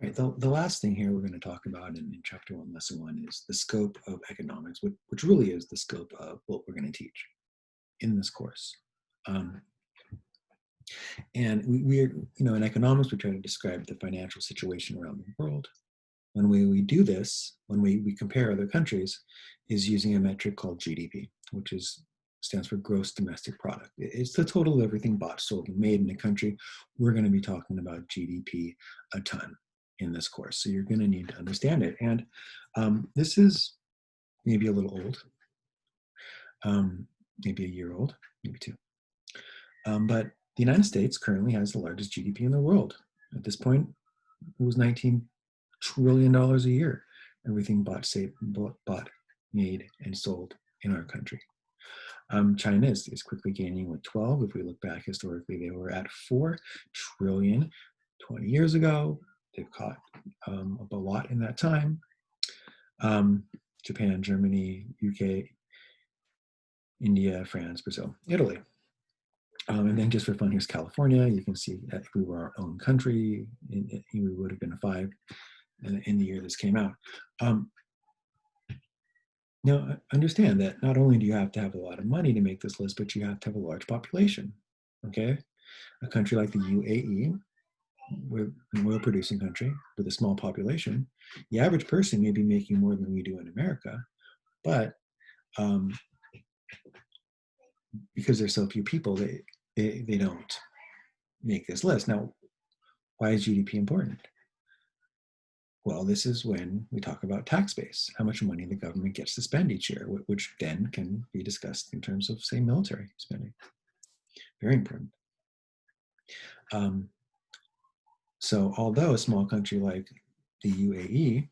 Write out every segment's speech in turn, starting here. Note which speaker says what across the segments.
Speaker 1: Right. The last thing here we're going to talk about in chapter 1, lesson 1 is the scope of economics, which really is the scope of what we're going to teach in this course. Um, and we're, in economics, we try to describe the financial situation around the world. When we do this, when we compare other countries, is using a metric called GDP, which stands for gross domestic product. It's the total of everything bought, sold, and made in a country. We're going to be talking about GDP a ton in this course, so you're going to need to understand it. And this is maybe a little old, maybe a year old, maybe two. But the United States currently has the largest GDP in the world. At this point, it was $19 trillion a year. Everything bought, made, and sold in our country. China is quickly gaining with 12. If we look back historically, they were at 4 trillion 20 years ago. They've caught up a lot in that time. Japan, Germany, UK, India, France, Brazil, Italy. And then just for fun, here's California. You can see that if we were our own country, we would have been a 5 in the year this came out. Now, understand that not only do you have to have a lot of money to make this list, but you have to have a large population, okay? A country like the UAE, we're an oil-producing country with a small population. The average person may be making more than we do in America, but because there's so few people, they don't make this list. Now, why is GDP important? Well, this is when we talk about tax base, how much money the government gets to spend each year, which then can be discussed in terms of, say, military spending. Very important. So although a small country like the UAE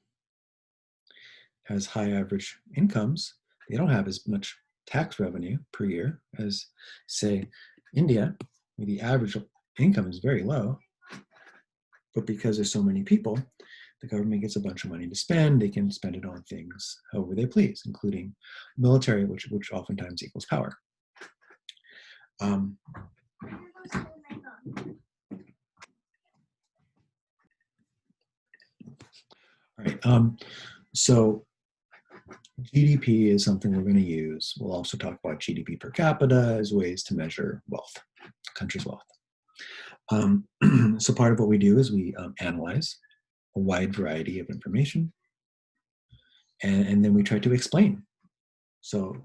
Speaker 1: has high average incomes, they don't have as much tax revenue per year as, say, India, where the average income is very low. But because there's so many people, the government gets a bunch of money to spend. They can spend it on things however they please, including military, which oftentimes equals power. All right. So GDP is something we're going to use. We'll also talk about GDP per capita as ways to measure wealth, country's wealth. So part of what we do is we analyze a wide variety of information, and then we try to explain. So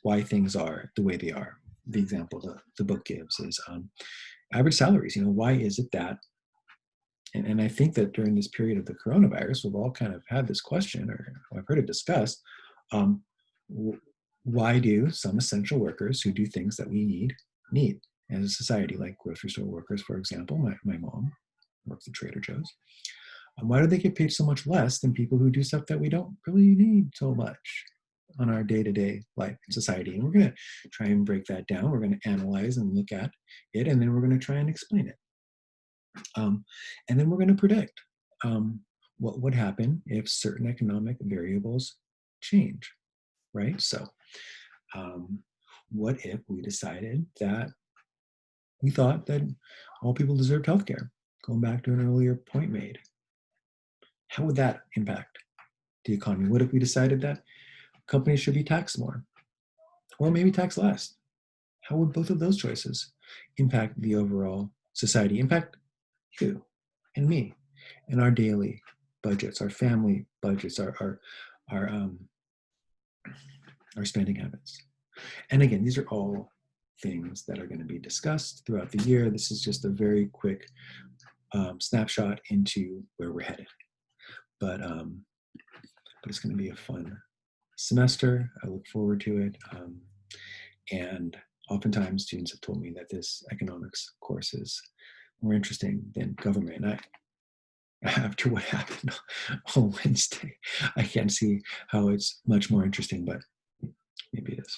Speaker 1: why things are the way they are. The example the book gives is average salaries. Why is it that? And I think that during this period of the coronavirus, we've all kind of had this question, or I've heard it discussed. Why do some essential workers who do things that we need as a society, like grocery store workers, for example? My mom works at Trader Joe's. Why do they get paid so much less than people who do stuff that we don't really need so much on our day-to-day life in society? And we're going to try and break that down. We're going to analyze and look at it, and then we're going to try and explain it. And then we're going to predict what would happen if certain economic variables change, right? So what if we decided that we thought that all people deserved healthcare? Going back to an earlier point made. How would that impact the economy? What if we decided that companies should be taxed more, or maybe taxed less? How would both of those choices impact the overall society, impact you and me and our daily budgets, our family budgets, our spending habits? And again, these are all things that are going to be discussed throughout the year. This is just a very quick snapshot into where we're headed. But it's going to be a fun semester. I look forward to it. And oftentimes students have told me that this economics course is more interesting than government. And after what happened on Wednesday, I can't see how it's much more interesting, but maybe it is.